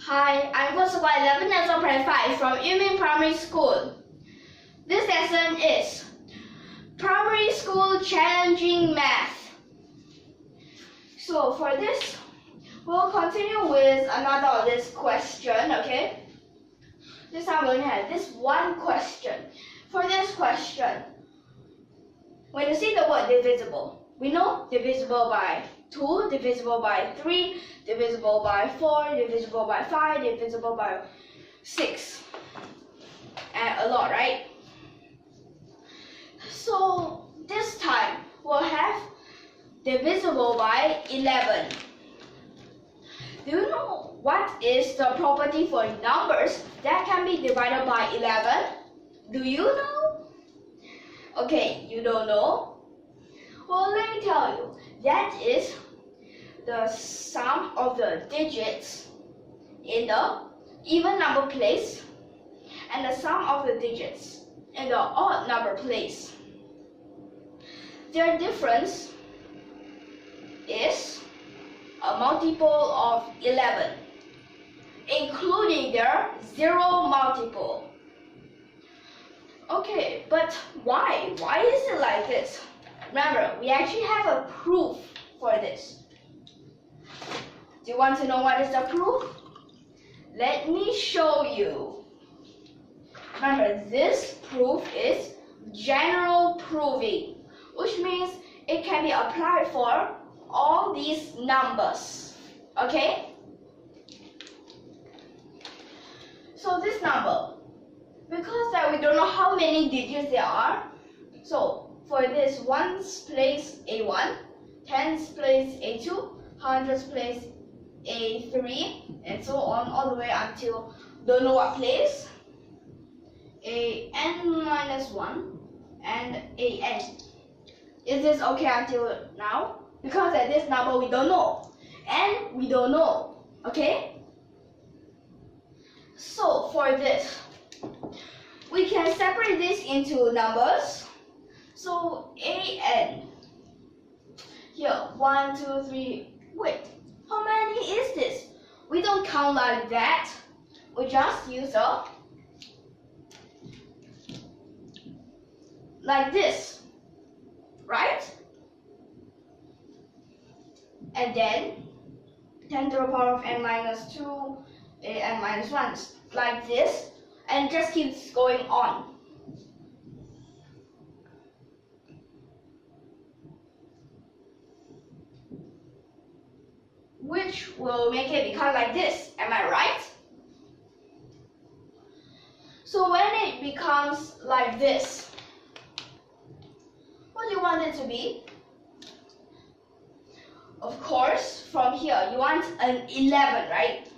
Hi, I'm GUO CHENG GUANG 11 lesson part 5 from YUMIN Primary School. This lesson is Primary School Challenging Math. So for this, we'll continue with another of this question, okay? This time we only have this one question. For this question, when you see the word divisible, we know divisible by 2, divisible by 3, divisible by 4, divisible by 5, divisible by 6, and a lot, right? So this time we'll have divisible by 11. Do you know what is the property for numbers that can be divided by 11? Do you know? Okay, you don't know? Well, let me tell you. That is the sum of the digits in the even number place and the sum of the digits in the odd number place. Their difference is a multiple of 11, including their zero multiple. Okay, but why? Why is it like this? Remember, we actually have a proof for this. Do you want to know what is the proof? Let me show you. Remember, this proof is general proving, which means it can be applied for all these numbers. Okay? So this number, because that we don't know how many digits there are, so for this, ones place A1, tens place A2, hundreds place A3, and so on all the way until don't know what place, AN-1 and AN. Is this okay until now? Because at this number we don't know, and we don't know, okay? So for this, we can separate this into numbers. So AN, here, 1, 2, 3, wait, how many is this? We don't count like that, we just use a, like this, right? And then 10 to the power of n minus 2, n minus 1, like this, and just keeps going on. Which will make it become like this, am I right? So when it becomes like this, what do you want it to be? Of course, from here, you want an 11, right?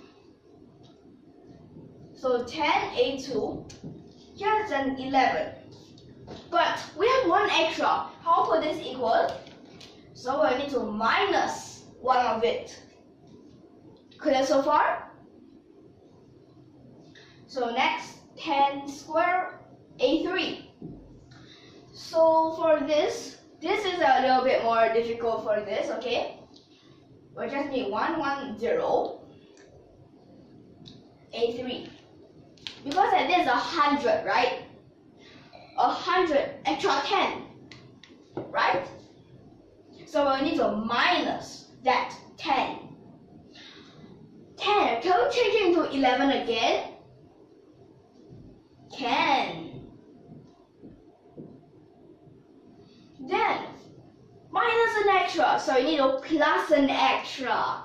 So 10A2, here's an 11. But we have one extra. How could this equal? So we need to minus one of it. Clear so far? So next, 10 square A3. So for this is a little bit more difficult for this, okay? We just need 110 A3. Because it is 100, right? 100 extra 10, right? So we need to minus that 10. 10, can we change it into 11 again? Can. Then, minus an extra, so you need to plus an extra.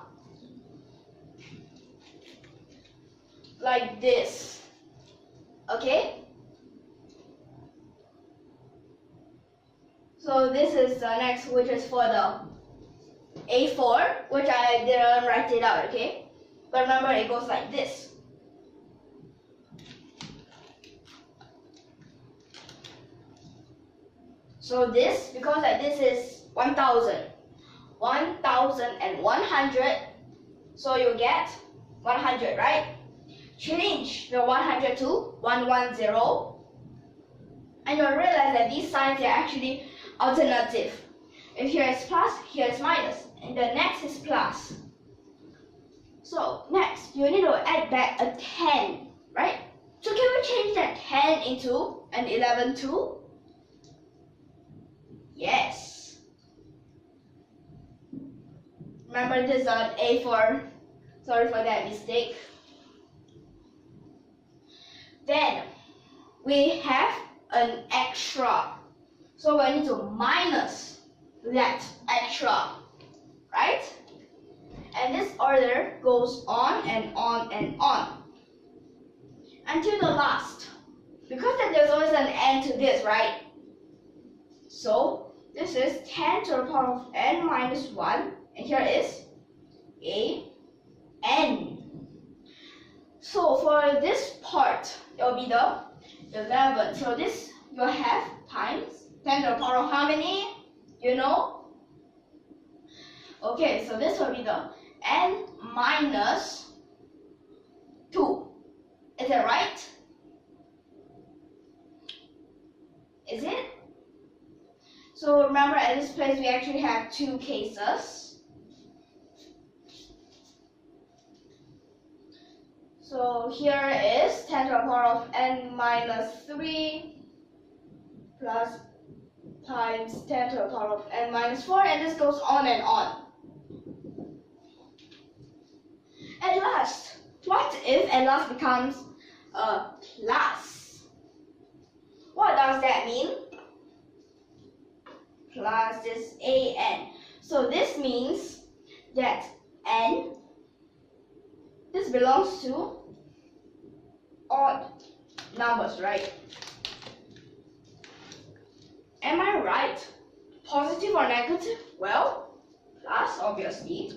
Like this. Okay? So this is the next, which is for the A4, which I didn't write it out, okay? But remember, it goes like this. So this, because this is 1000. 1100. So you get 100, right? Change the 100 to 110. And you'll realize that these signs are actually alternative. If here is plus, here is minus. And the next is plus. So next, you need to add back a 10, right? So can we change that 10 into an 11 too? Yes. Remember this on A4. Sorry for that mistake. Then we have an extra. So we need to minus that extra, right? And this order goes on and on and on until the last. Because there's always an end to this, right? So this is 10 to the power of n minus 1, and here is a n. So for this part, it will be the 11. So this you have times 10 to the power of how many? You know? Okay, so this will be the n minus 2. Is that right? Is it? So remember, at this place we actually have two cases. So here is 10 to the power of n minus 3 plus times 10 to the power of n minus 4, and this goes on and on. At last, what if at last becomes a plus? What does that mean? Plus this an. So this means that n, this belongs to odd numbers, right? Am I right? Positive or negative? Well, plus obviously.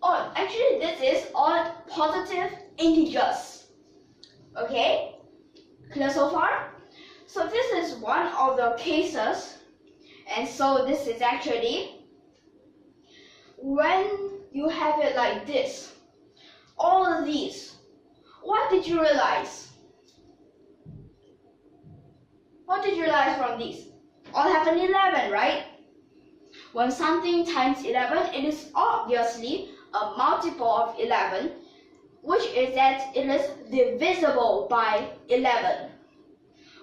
Odd. Actually, this is odd positive integers. Okay? Clear so far? So this is one of the cases. And so this is actually when you have it like this. All of these. What did you realize? What did you realize from these? All have an 11, right? When something times 11, it is obviously a multiple of 11, which is that it is divisible by 11.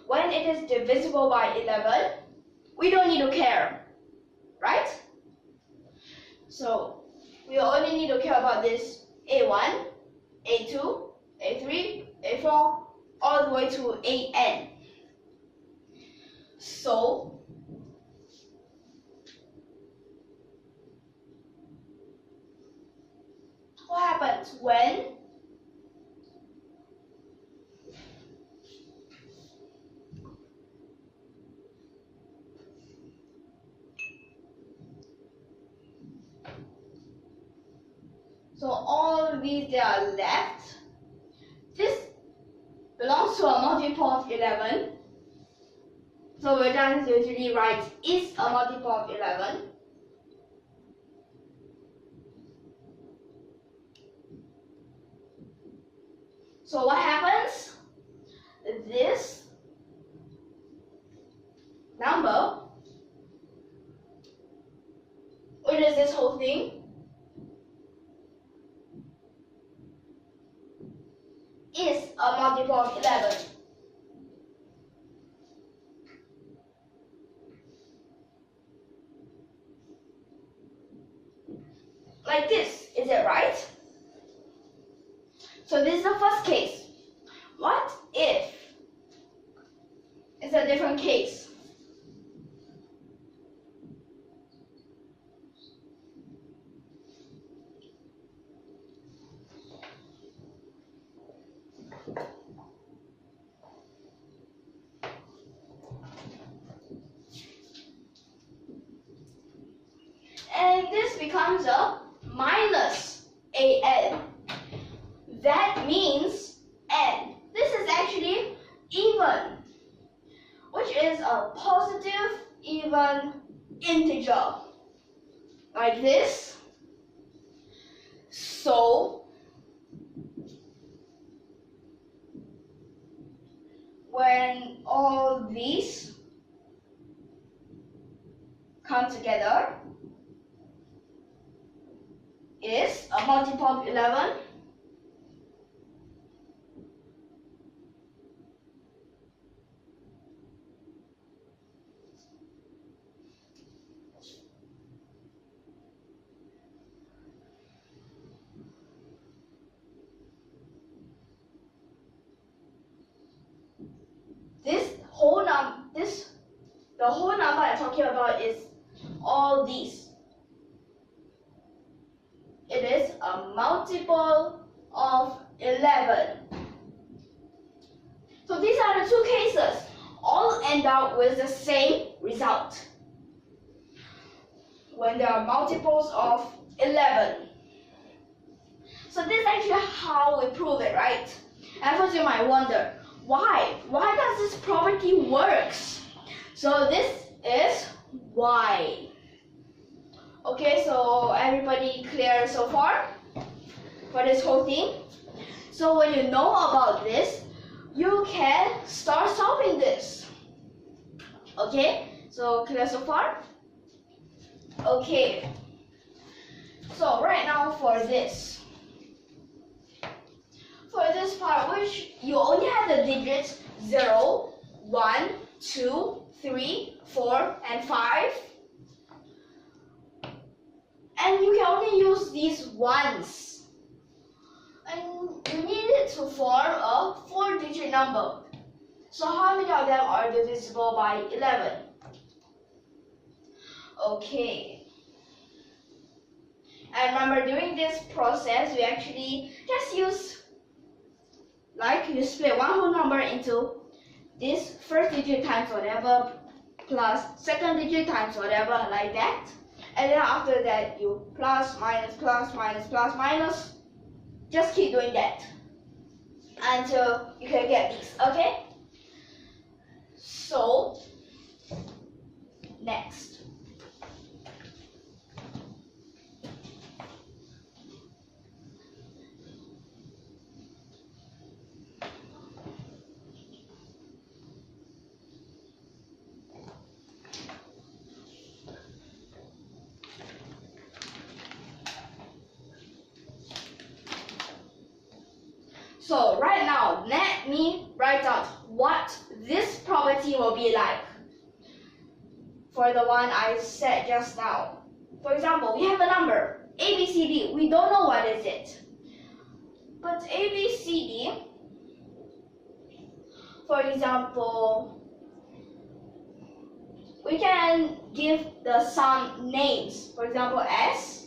When it is divisible by 11, we don't need to care, right? So we only need to care about this A1, A2, A3, A4, all the way to AN. So what happens when so all of these that are left, this belongs to a multiple of 11. So we just usually write is a multiple of 11. So what happens? This number, which is this whole thing, is a multiple of 11. Like this, is it right? So this is the first case. What if it's a different case? And this becomes a minus an. That means n. This is actually even, which is a positive even integer, like this. So when all these come together, is a multiple of 11. The whole number I'm talking about is all these. It is a multiple of 11. So these are the two cases. All end up with the same result when there are multiples of 11. So this is actually how we prove it, right? At first you might wonder, why? Why does this property works? So this is why. Okay, so everybody clear so far for this whole thing? So when you know about this, you can start solving this. Okay, so clear so far? Okay, so right now for this part, which you only have the digits 0, 1, 2, 3, 4, and 5. And you can only use these once. And you need it to form a 4-digit number. So how many of them are divisible by 11? Okay. And remember, during this process, we actually just use, like, you split one whole number into this first digit times whatever plus second digit times whatever, like that. And then after that, you plus, minus, plus, minus, plus, minus. Just keep doing that until you can get these, okay? So, next. So right now, let me write out what this property will be like for the one I said just now. For example, we have a number, A, B, C, D. We don't know what is it. But A, B, C, D, for example, we can give the sum names. For example, S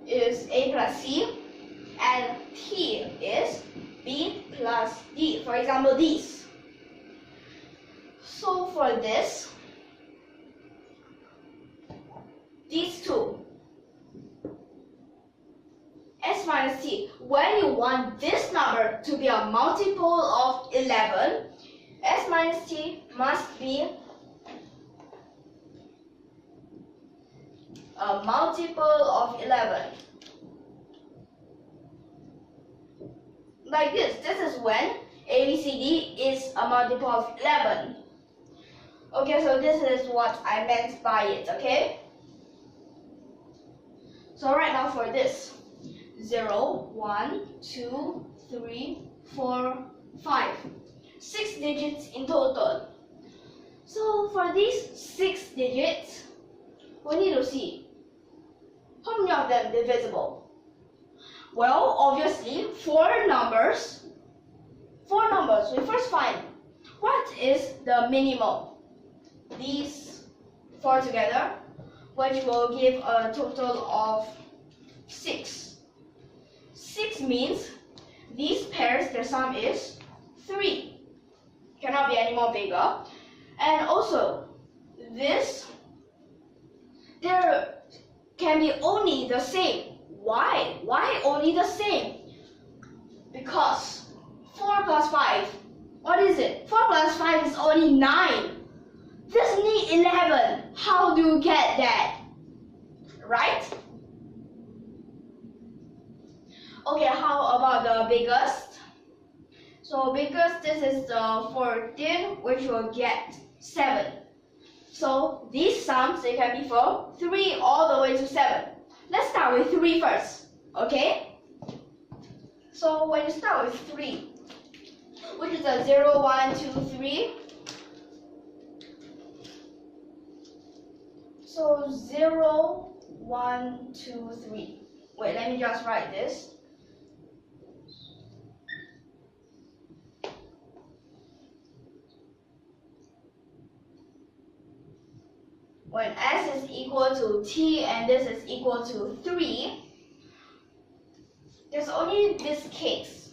is A plus C, and T is B plus D. For example, these. So for this, these two, S minus T, when you want this number to be a multiple of 11, S minus T must be a multiple of 11. Like this. This is when ABCD is a multiple of 11. Okay, so this is what I meant by it, okay? So right now for this, 0, 1, 2, 3, 4, 5. 6 digits in total. So for these 6 digits, we need to see how many of them divisible. Well, obviously, 4 numbers. We first find what is the minimum. These 4 together, which will give a total of 6. 6 means these pairs, their sum is 3. Cannot be any more bigger. And also, this, there can be only the same. Why? Why only the same? Because 4 plus 5, what is it? 4 plus 5 is only 9. This needs 11. How do you get that? Right? Okay, how about the biggest? So biggest, this is the 14, which will get 7. So these sums, they can be from 3 all the way to 7. let's start with 3 first, okay? So when you start with 3, which is a 0, 1, 2, 3. So 0, 1, 2, 3. Wait, let me just write this. When s is equal to t and this is equal to 3, there's only this case.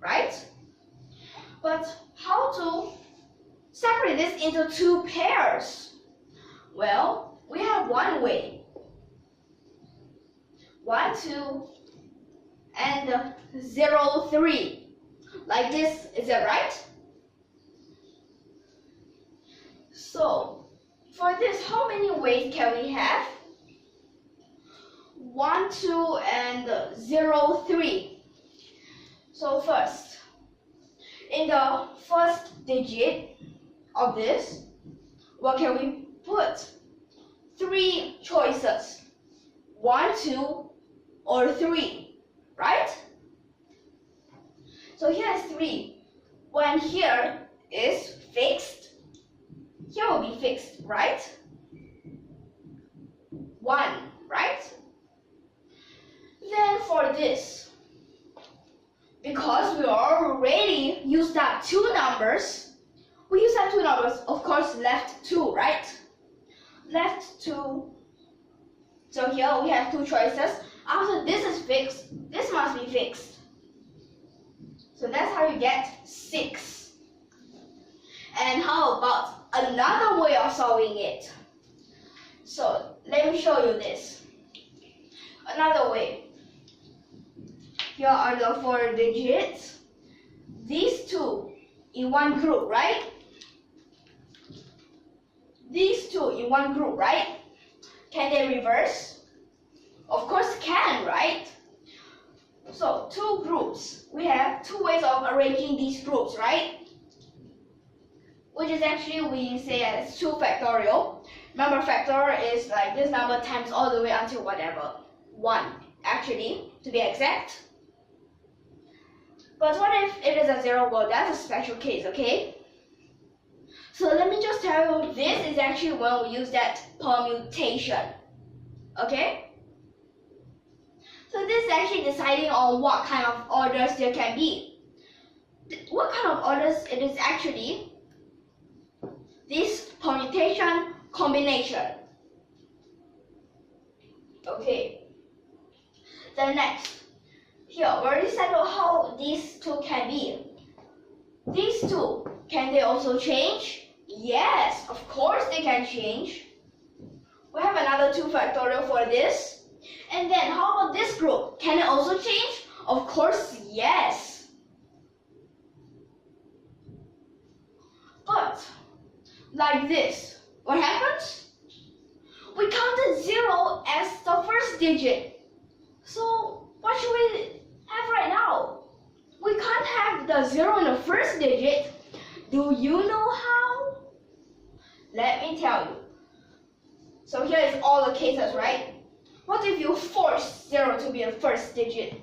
Right? But how to separate this into 2 pairs? Well, we have one way. 1, 2, and 0, 3. Like this, is that right? So, for this, how many ways can we have? 1, 2, and 0, 3. So first, in the first digit of this, what can we put? 3 choices. 1, 2, or 3, right? So here is 3. When here is fixed, here will be fixed, right? 1, right? Then for this, because we already used up 2 numbers, we use up 2 numbers, of course, left 2, right? Left 2. So here we have 2 choices. After this is fixed, this must be fixed. So that's how you get 6. And how about another way of solving it? So let me show you this. Another way. Here are the 4 digits. These 2 in one group, right? These 2 in one group, right? Can they reverse? Of course can, right? So 2 groups. We have 2 ways of arranging these groups, right? Which is actually we say as 2 factorial. Remember, factor is like this number times all the way until whatever. 1, actually, to be exact. But what if it is a 0? Well, that's a special case, okay? So let me just tell you, this is actually when we use that permutation, okay? So this is actually deciding on what kind of orders there can be. What kind of orders it is actually? This permutation combination. Okay. Then next, here we already settled how these 2 can be. These 2, can they also change? Yes, of course they can change. We have another 2 factorial for this. And then how about this group? Can it also change? Of course, yes. But like this, what happens? We counted 0 as the first digit. So what should we have right now? We can't have the 0 in the first digit. Do you know how? Let me tell you. So here is all the cases, right? What if you force 0 to be the first digit?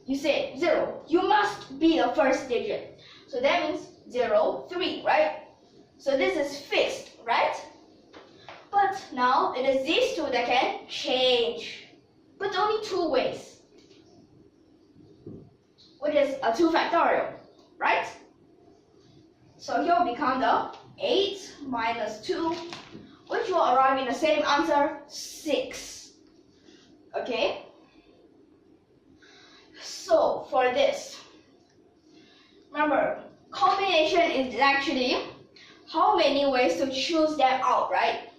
You say 0, you must be the first digit. So that means 0, 3, right? So this is fixed, right? But now it is these 2 that can change. But only 2 ways. Which is a 2 factorial, right? So here will become the 8 minus 2, which will arrive in the same answer, 6. Okay? So for this, remember, combination is actually how many ways to choose them out, right?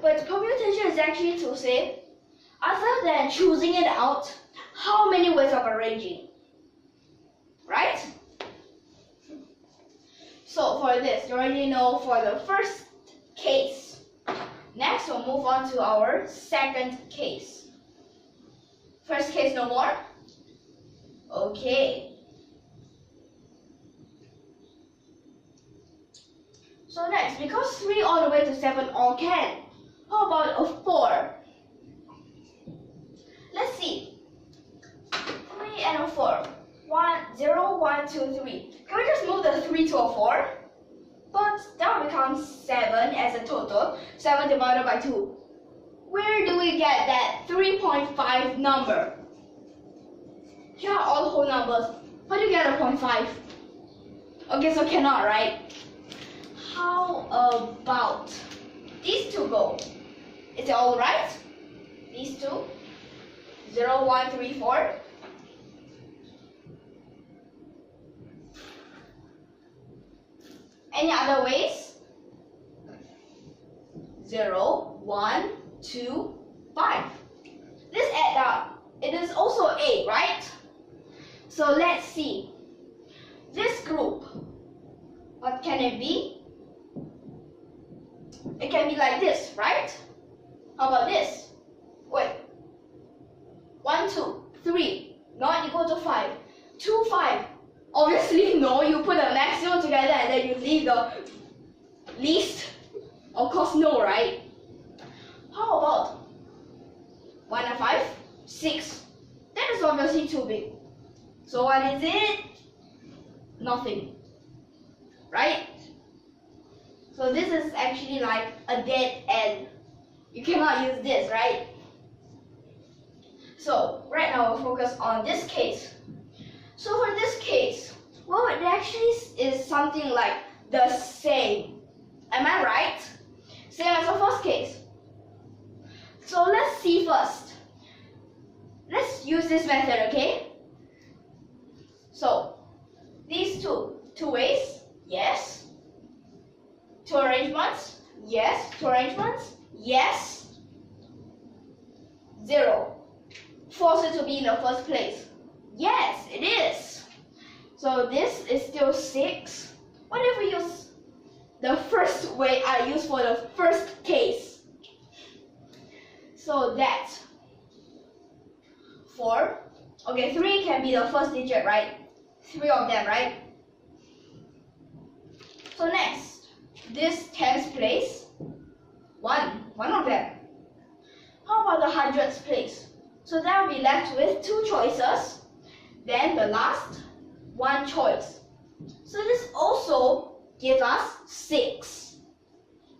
But permutation is actually to say, other than choosing it out, how many ways of arranging, right? So for this, you already know for the first case. Next, we'll move on to our second case. First case, no more? Okay. So next, because 3 all the way to 7 all can. How about a 4? Let's see. 3 and a 4. 0, 1, 2, 3. Can we just move the 3 to a 4? But that will become 7 as a total. 7 divided by 2. Where do we get that 3.5 number? Here are all whole numbers. How do you get a 0.5? Okay, so cannot, right? How about these two go? Is it all right? These two? 0, 1, 3, 4. Any other ways? 0, 1, 2, 5. This adds up. It is also 8, right? So let's see. This group, what can it be? It can be like this, right? How about this? Wait. 1, 2, 3, not equal to 5. 2, 5. Obviously, no, you put the maximum together and then you leave the least. Of course, no, right? How about 1 and 5? 6. That is obviously too big. So what is it? Nothing. Right? So this is actually like a dead end. You cannot use this, right? So right now we'll focus on this case. So for this case, well, it actually is something like the same. Am I right? Same as the first case. So let's see first. Let's use this method, okay? So these two ways, yes. 2 arrangements, yes. 2 arrangements, yes. 0. Force it to be in the first place. Yes, it is. So this is still 6. What if we use the first way I used for the first case? So that 4. Okay, 3 can be the first digit, right? 3 of them, right? So next, this tens place, 1 of them. How about the hundreds place? So that will be left with 2 choices. Then the last, 1 choice. So this also gives us 6.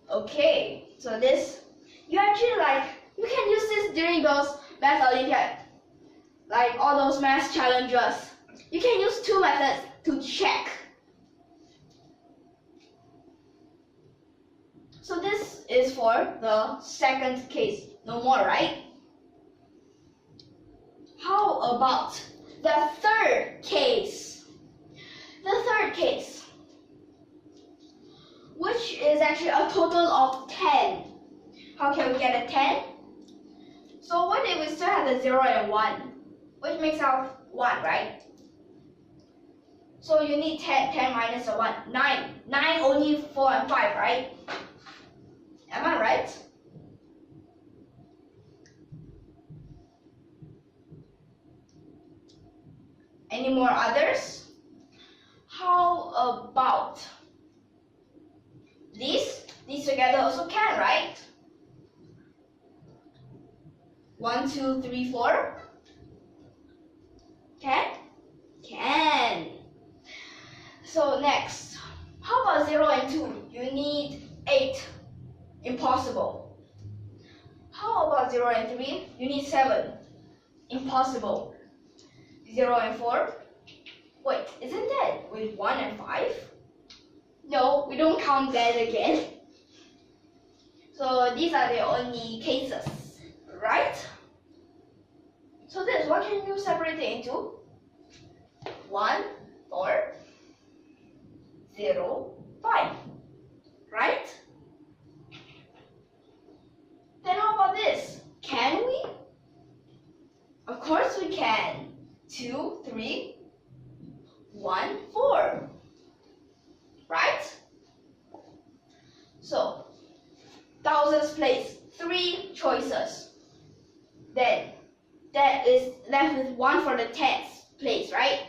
Okay, so this, you can use this during those math Olympiad, like all those math challenges. You can use 2 methods to check. So this is for the second case. No more, right? How about the third case? The third case, which is actually a total of 10. How can we get a 10? So what if we still have the 0 and 1, which makes out 1, right? So you need 10 minus a 1, 9. 9 only 4 and 5, right? Am I right? Any more others? How about these? These together also can, right? 1, 2, 3, 4. Can? Can. So next, how about 0 and 2? You need 8. Impossible. How about 0 and 3? You need 7. Impossible. 0 and 4? Wait, isn't that with 1 and 5? No, we don't count that again. So these are the only cases, right? So this, what can you separate it into? 1, 4, 0, 5, right? Then how about this? Can we? Of course we can. 2, 3, 1, 4, right? So, thousands place, 3 choices. Then, that is left with 1 for the tens place, right?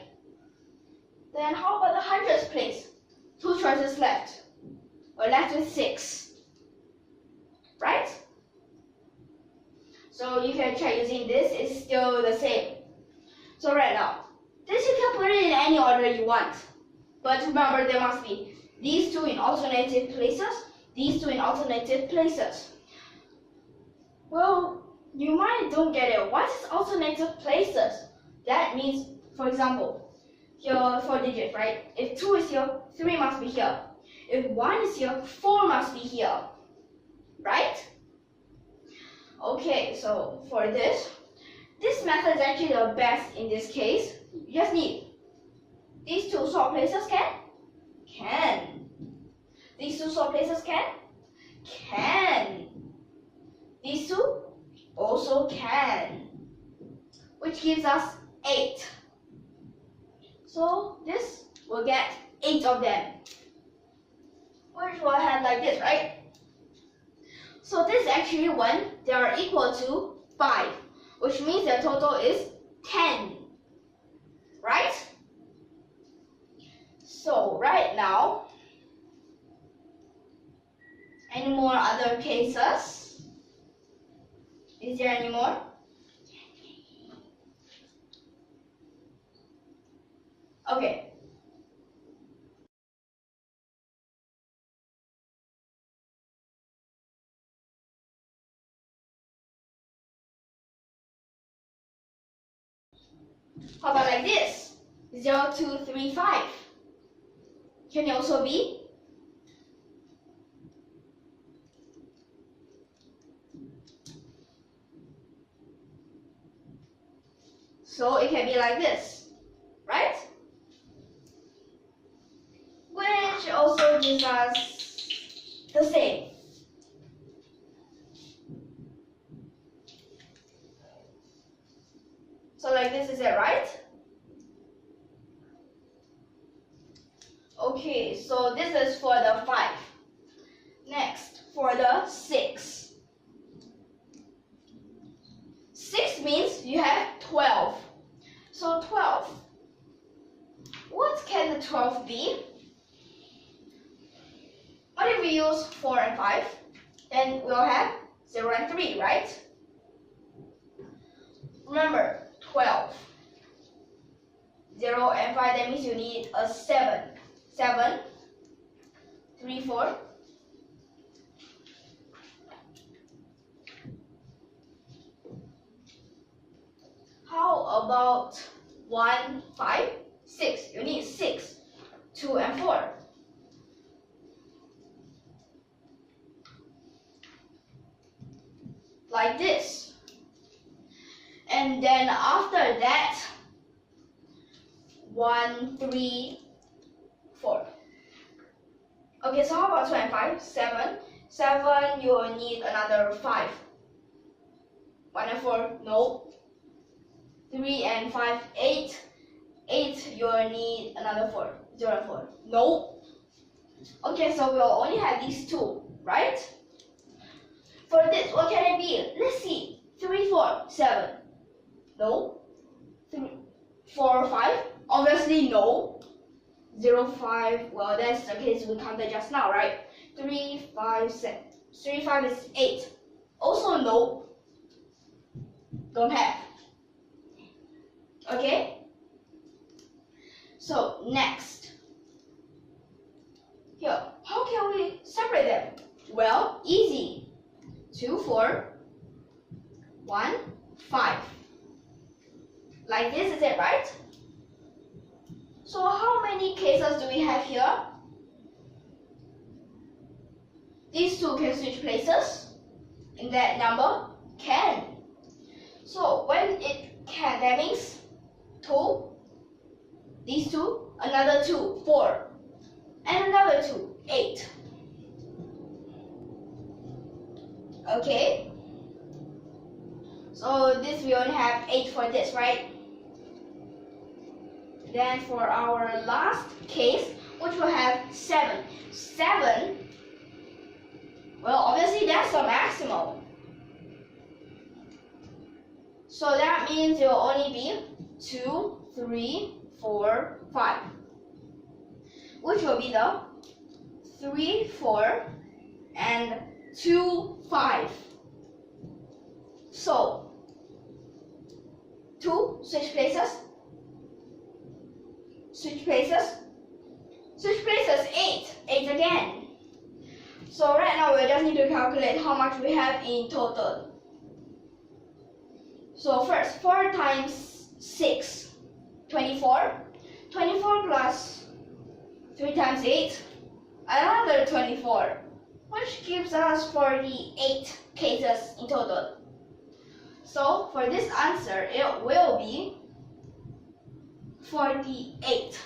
Then how about the hundreds place? 2 choices left. we're left with 6. Right? So you can try using this, it's still the same. So right now, this you can put it in any order you want. But remember, there must be these two in alternative places, these two in alternative places. Well, you might don't get it. What is alternative places? That means, for example, here 4 digits, right? If 2 is here, 3 must be here. If 1 is here, 4 must be here. Right? Okay, so for this method is actually the best in this case. You just need these two swap places can? Can. These two swap places can? Can. These two also can. Which gives us 8. So this will get 8 of them. Which will have like this, right? So this is actually when they are equal to 5, which means their total is 10. Right? So right now, any more other cases? Is there any more? Okay. How about like this? 0, 2, 3, 5. Can it also be? So it can be like this, right? Which also gives us the same. So like this is it, right? Okay, so this is for the 5. Next, for the 6. 6 means you have 12. So 12. What can the 12 be? What if we use 4 and 5? Then we'll have 0 and 3, right? Remember, 12. 0 and 5, that means you need a 7. 7, 3, 4. How about 1, 5, 6? You need 6, 2 and 4. Like this. And then after that, 1, 3, 4. Okay, so how about 2 and 5? 7. 7, you will need another 5. 1 and 4, no. 3 and 5, 8. 8, you will need another 4. 0 and 4, no. Okay, so we'll only have these two, right? For this, what can it be? Let's see. 3, 4, 7. No. 3, 4, 5. Obviously, no. 0, 5. Well, that's the case we counted just now, right? 3, 5, 7. 3, 5 is 8. Also, no. Don't have. Okay? So, next. Here, how can we separate them? Well, easy. 2, 4, 1, 5. Like this is it, right? So how many cases do we have here? These two can switch places. In that number, can. So when it can, that means 2, these two, another 2, 4, and another 2, 8. Okay? So this we only have 8 for this, right? Then for our last case, which will have 7. 7, well, obviously that's the maximum. So that means it will only be 2, 3, 4, 5. Which will be the 3, 4, and 2, 5. So 2, switch places, switch places, switch places, 8 again. So right now we just need to calculate how much we have in total. So first, 4 times 6, 24. 24 plus 3 times 8, another 24, which gives us 48 cases in total. So for this answer, it will be 48.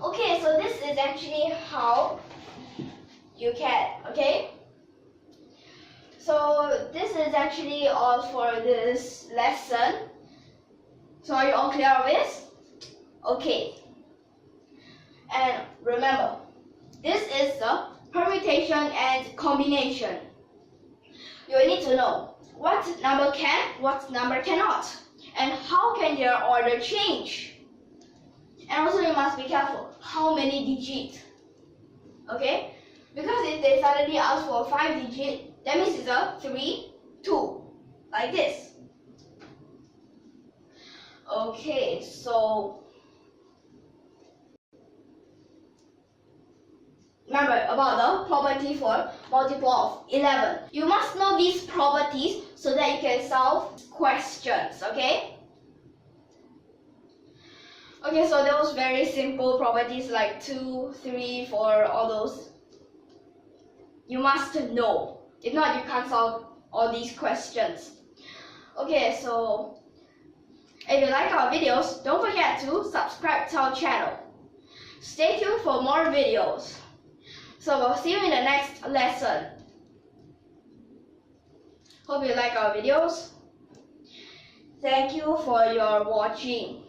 Okay, so this is actually how you can, okay? So this is actually all for this lesson. So are you all clear with this? Okay. And remember, this is the permutation and combination. You need to know what number can, what number cannot, and how can their order change. And also you must be careful how many digits. Okay? Because if they suddenly ask for 5 digits, that means it's a 3, 2, like this. Okay, so remember about the property for multiple of 11. You must know these properties so that you can solve questions, okay? Okay, so those very simple properties like 2, 3, 4, all those, you must know. If not, you can't solve all these questions. Okay, so if you like our videos, don't forget to subscribe to our channel. Stay tuned for more videos. So we'll see you in the next lesson. Hope you like our videos. Thank you for your watching.